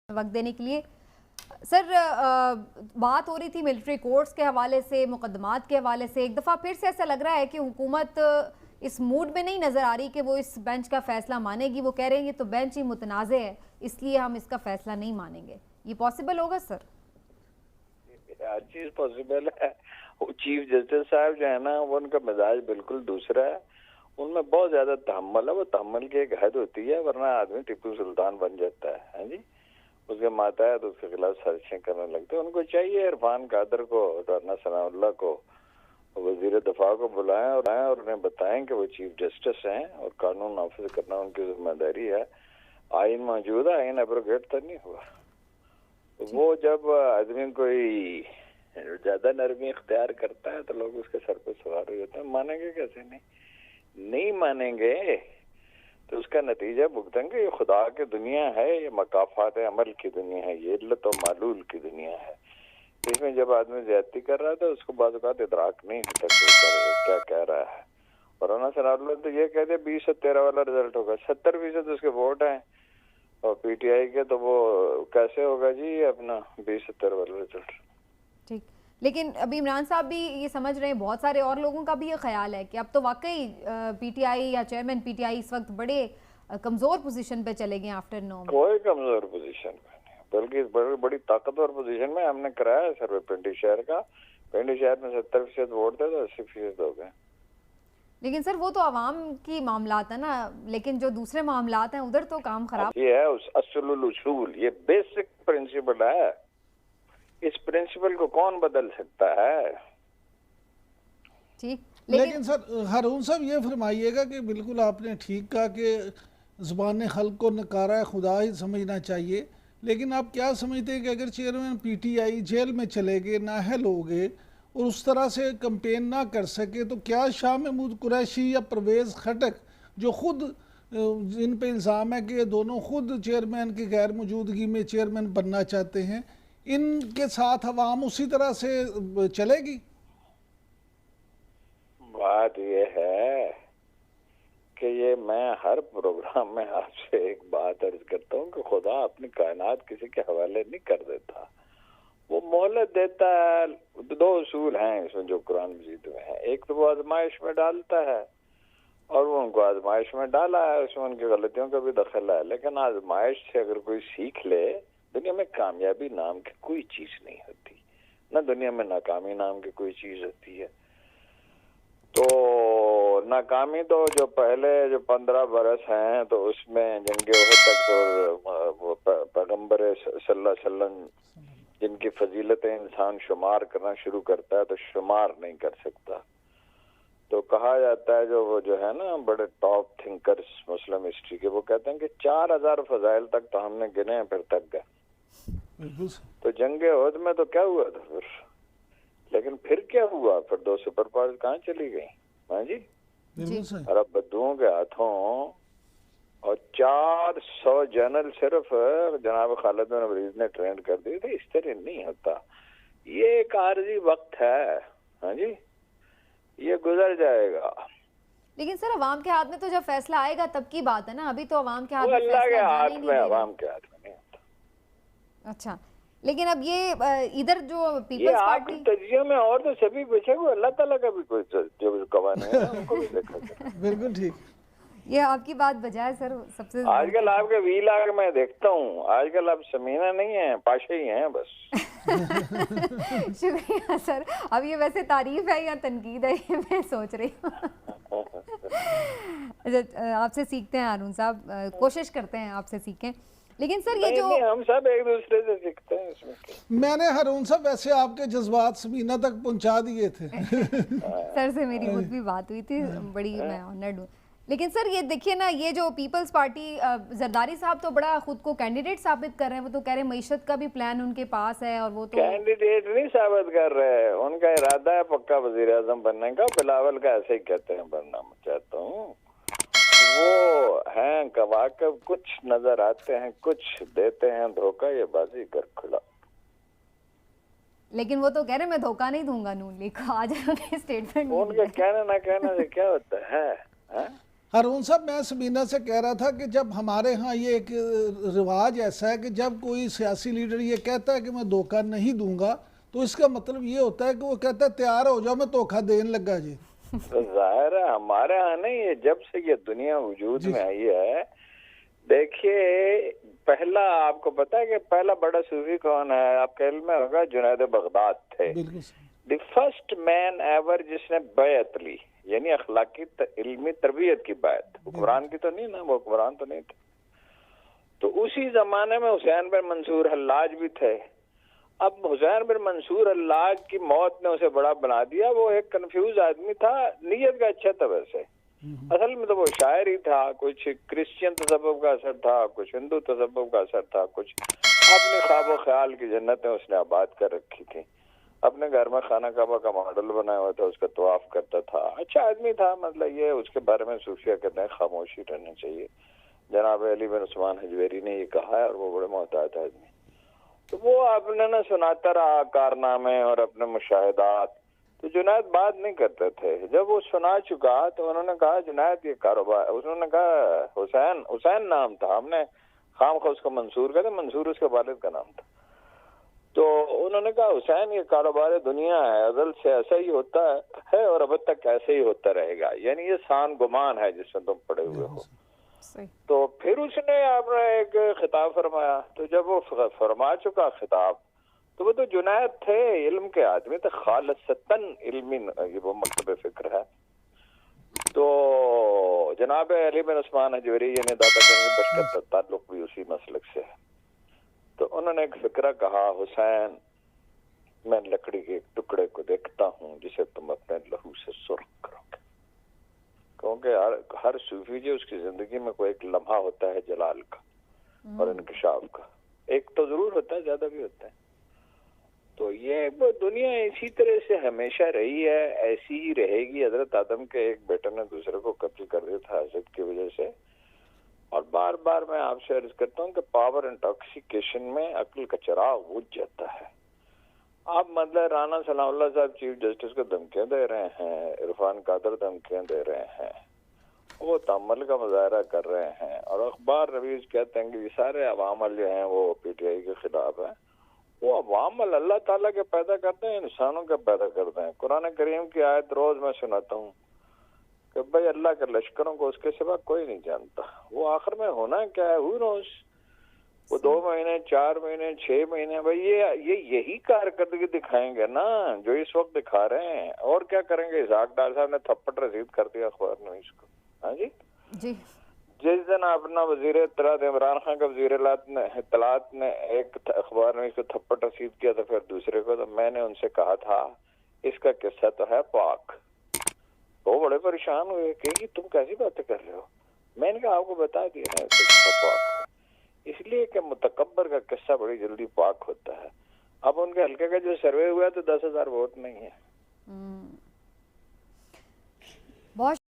वक्त देने के लिए। सर बात हो रही थी मिलिट्री कोर्ट्स के हवाले से, मुकदमात के हवाले से। एक दफ़ा फिर से ऐसा लग रहा है कि हुकूमत इस मूड में नहीं नज़र आ रही कि वो इस बेंच का फ़ैसला मानेगी। वो कह रहे हैं ये तो बेंच ही मुतनाज़े है, इसलिए हम इसका फ़ैसला नहीं मानेंगे। ये पॉसिबल होगा सर? हर चीज़ पॉसिबल है। वो चीफ जस्टिस साहब जो है ना, वो उनका मिजाज बिल्कुल दूसरा है। उनमें बहुत ज़्यादा तहम्मुल है। वो तहम्मुल की एक हद होती है, वरना आदमी टिप्पू सुल्तान बन जाता है। हाँ जी, उसके मातहत उसके खिलाफ साजिशें करने लगते हैं। उनको चाहिए इरफान कादर को, राना सनाउल्लाह को, वजीर दफा को बुलाएं और उन्हें बताएं कि वो चीफ जस्टिस हैं और कानून नाफिज करना उनकी जिम्मेदारी है। आइन मौजूद है, आइन एब्रोगेट तो नहीं हुआ। वो जब आदमी कोई ज्यादा नरमी इख्तियार करता है तो लोग उसके सर पे सवार हो जाते हैं। मानेंगे कैसे? नहीं मानेंगे तो उसका नतीजा भुगतेंगे। ये खुदा की दुनिया है, ये मकाफात अमल की दुनिया है, ये इल्लत और मालूल की दुनिया है। इसमें जब आदमी ज्यादती कर रहा था उसको बाद औक़ात इदराक नहीं होता क्या कह रहा है। और राना सनाउल्लाह तो ये कह दे 20 और 13 वाला रिजल्ट होगा, 70% उसके वोट हैं और पीटीआई के, तो वो कैसे होगा जी अपना 20 और 13 वाला रिजल्ट। ठीक, लेकिन अभी इमरान साहब भी ये समझ रहे हैं, बहुत सारे और लोगों का भी ये ख्याल है कि अब तो वाकई पीटीआई या चेयरमैन पीटीआई इस वक्त बड़े कमज़ोर पोजीशन पे चले गए आफ्टर 9। कोई कमज़ोर पोजीशन में नहीं, बल्कि बड़ी ताकतवर पोजीशन में। हमने कराया सर्वे पिंडी शहर का, पिंडी शहर में 70% वोट थे तो 80% हो गए। लेकिन सर वो तो आवाम की मामलात है ना, लेकिन जो दूसरे मामलात हैं उधर तो काम खराब। ये है उस असलुल उसूल, ये बेसिक प्रिंसिपल है। इस प्रिंसिपल को कौन बदल सकता है? ठीक, लेकिन सर हारून साहब ये फरमाइएगा कि बिल्कुल आपने ठीक कहा कि ज़ुबान खल्क को नकारा खुदा ही समझना चाहिए, लेकिन आप क्या समझते हैं कि अगर चेयरमैन पीटीआई जेल में चले गए, नाअहल हो गए और उस तरह से कैंपेन ना कर सके, तो क्या शाह महमूद कुरैशी या परवेज़ खटक जो खुद जिन पे इल्ज़ाम है कि दोनों खुद चेयरमैन की गैर मौजूदगी में चेयरमैन बनना चाहते हैं, इनके साथ अवाम उसी तरह से चलेगी? बात यह है कि ये मैं हर प्रोग्राम में आपसे एक बात अर्ज करता हूँ कि खुदा अपनी कायनात किसी के हवाले नहीं कर देता। वो मोहलत देता है। दो उसूल हैं इसमें जो कुरान मजीद में है। एक तो वो आजमाइश में डालता है और वो उनको आजमाइश में डाला है, उसमें उनकी गलतियों का भी दखल है। लेकिन आजमाइश से अगर कोई सीख ले, दुनिया में कामयाबी नाम की कोई चीज नहीं होती, ना दुनिया में नाकामी नाम की कोई चीज होती है। तो नाकामी तो जो पहले जो 15 बरस हैं तो उसमें जंगे उहद तक तो पैगम्बर सल्लल्लाहु अलैहि वसल्लम जिनकी फजीलतें इंसान शुमार करना शुरू करता है तो शुमार नहीं कर सकता। तो कहा जाता है जो है ना बड़े टॉप थिंकर्स मुस्लिम हिस्ट्री के, वो कहते हैं कि 4000 फजाइल तक तो हमने गिने हैं फिर तक गए। तो जंगे उहद में तो क्या हुआ था फिर, लेकिन फिर क्या हुआ? फिर 2 सुपर पावर्स कहाँ चली गई? हाँ जी, अरब बद्दुओं के हाथों और 400 जनरल सिर्फ जनाब खालिद बिन वलीद ने ट्रेंड कर दिए थे। इस तरह नहीं होता, ये एक आर्जी वक्त है। हाँ जी, ये गुजर जाएगा। लेकिन सर अवाम के हाथ में तो जब फैसला आएगा तब की बात है ना, अभी तो अवाम के हाथ में अल्लाह के हाथ में, अवाम के हाथ में नहीं होता। अच्छा, लेकिन अब ये इधर जो पीपल्स पार्टी तजिया में और तो सभी बचे हुए, अल्लाह ताला का भी कोई जो कवाने हैं उनको भी देखा जाए। बिल्कुल ठीक, ये आपकी बात बजाय सर सबसे आजकल आपके वीलाग में देखता हूँ, आजकल आप समीना नहीं है, पाशा ही हैं बस। शुक्रिया सर। अब ये वैसे तारीफ है या तनकीद है, ये मैं सोच रही हूँ। आपसे सीखते हैं हारून साहब, कोशिश करते हैं आपसे सीखें। लेकिन सर ये जो हम सब एक दूसरे से सीखते हैं इसमें। मैंने हारून साहब वैसे आपके जज्बात समीना तक पहुंचा दिए थे। सर से मेरी खुद भी बात हुई थी, बड़ी मैं ऑनर्ड हूँ। लेकिन सर ये देखिए ना, ये जो पीपल्स पार्टी जरदारी साहब तो बड़ा खुद को कैंडिडेट साबित कर रहे हैं। वो तो कह रहे हैं मईशत का भी प्लान उनके पास है, और वो तो कैंडिडेट नहीं साबित कर रहे हैं, उनका इरादा है पक्का वजीर आजम बनने का। बिलावल का ऐसे ही कहते हैं बनना चाहता हूँ। वो हैं कवाकब, कुछ नजर आते हैं, कुछ देते हैं धोखा, ये बाजी कर खुला। लेकिन वो तो कह रहे मैं धोखा नहीं दूंगा नून लीग को। आज उन्होंने स्टेटमेंट उनके कहने ना कहने से क्या होता है? हारून साहब, मैं सबीना से कह रहा था कि जब हमारे यहाँ ये एक रिवाज ऐसा है कि जब कोई सियासी लीडर ये कहता है कि मैं धोखा नहीं दूंगा, तो इसका मतलब ये होता है कि वो कहता है तैयार हो जाओ मैं धोखा देने लगा जी। तो जाहिर है हमारे यहाँ नहीं है, जब से ये दुनिया वजूद में आई है। देखिए, पहला आपको पता है कि पहला बड़ा सूफी कौन है? आपके इल्म में होगा, जुनैद बगदाद थे। द फर्स्ट मैन एवर जिसने बैत ली, यानी अखलाकी इल्मी तरबियत की बैत। कुरान की तो नहीं ना, वो कुरान तो नहीं था। तो उसी जमाने में हुसैन बिन मंसूर हल्लाज भी थे। अब हुसैन बिन मंसूर हल्लाज की मौत ने उसे बड़ा बना दिया। वो एक कंफ्यूज आदमी था, नीयत का अच्छा था वैसे, असल में तो वो शायर ही था। कुछ क्रिश्चियन तसव्वुफ का असर था, कुछ हिंदू तसव्वुफ का असर था, कुछ अपने ख्वाब ख्याल की जन्नतें उसने आबाद कर रखी थी। अपने घर में खाना काबा का मॉडल बनाया हुआ था, उसका तवाफ करता था। अच्छा आदमी था, मतलब ये उसके बारे में सूफिया कहते हैं खामोशी रहनी चाहिए। जनाब अली बिन उस्मान हजवेरी ने ये कहा है, और वो बड़े मोहतात आदमी। तो वो आपने ना सुनाता रहा कारनामे और अपने मुशाहिदात। तो जुनैद बात नहीं करते थे। जब वो सुना चुका तो उन्होंने कहा जुनैद ये कारोबार, उन्होंने कहा हुसैन नाम था, हमने खाम खा उसको मंसूर कहते, मंसूर उसके वालिद का नाम था। तो उन्होंने कहा हुसैन ये कारोबार दुनिया है, अज़ल से ऐसा ही होता है और अब तक ऐसे ही होता रहेगा। यानी ये सान गुमान है जिसमें तुम पड़े हुए हो। तो फिर उसने आपने एक खिताब फरमाया। तो जब वो फरमा चुका खिताब, तो वो तो जुनैद थे, इल्म के आदमी थे, खालिसतन इल्मी वो मकतब फिक्र है। तो जनाब अली बिन उस्मान हजवेरी यानी दादा गंज बशकत का ताल्लुक भी उसी मसलक से है। तो उन्होंने एक फिक्रा कहा, हुसैन मैं लकड़ी के एक टुकड़े को देखता हूँ जिसे तुम अपने लहू से सुर्ख करोगे। क्योंकि हर सूफी जी उसकी जिंदगी में कोई एक लम्हा होता है जलाल का और इंकशाफ का, एक तो जरूर होता है, ज्यादा भी होता है। तो ये वो दुनिया इसी तरह से हमेशा रही है, ऐसी ही रहेगी। हजरत आदम के एक बेटे ने दूसरे को कत्ल कर दिया था हसद की वजह से। और बार बार मैं आपसे अर्ज करता हूँ कि पावर इंटॉक्सिकेशन में अक्ल का चिराग बुझ जाता है। आप मतलब राना सनाउल्लाह साहब चीफ जस्टिस को धमकियां दे रहे हैं, इरफान कादर धमकियां दे रहे हैं, वो तअम्मुल का मुजाहरा कर रहे हैं, और अखबार रवीज कहते हैं कि ये सारे अवामल जो हैं वो पीटीआई के खिलाफ हैं। वो अवामल अल्लाह ताला के पैदा करते हैं, इंसानों के पैदा करते हैं। कुरान करीम की आयत रोज मैं सुनाता हूँ कि भाई अल्लाह के लश्करों को उसके सिवा कोई नहीं जानता। वो आखिर में होना क्या है, हु नोस। वो 2 महीने, 4 महीने, 6 महीने, भाई ये यही कारकर्दगी दिखाएंगे ना जो इस वक्त दिखा रहे हैं। और क्या करेंगे? इसहाक डार साहब ने थप्पड़ रसीद कर दिया अखबार में इसको। हाँ जी जिस दिन अपना वजीर इत्तलात इमरान खान का वजीर इत्तलात ने एक अखबार में इसको थप्पड़ रसीद किया तो फिर दूसरे को, तो मैंने उनसे कहा था इसका किस्सा तो है पाक। वो बड़े परेशान हुए कि तुम कैसी बातें कर रहे हो। मैंने कहा आपको बता दिया है किस्सा पाक है, इसलिए कि मुतकब्बर का किस्सा बड़ी जल्दी पाक होता है। अब उनके हल्के का जो सर्वे हुआ तो 10,000 वोट नहीं है। बहुत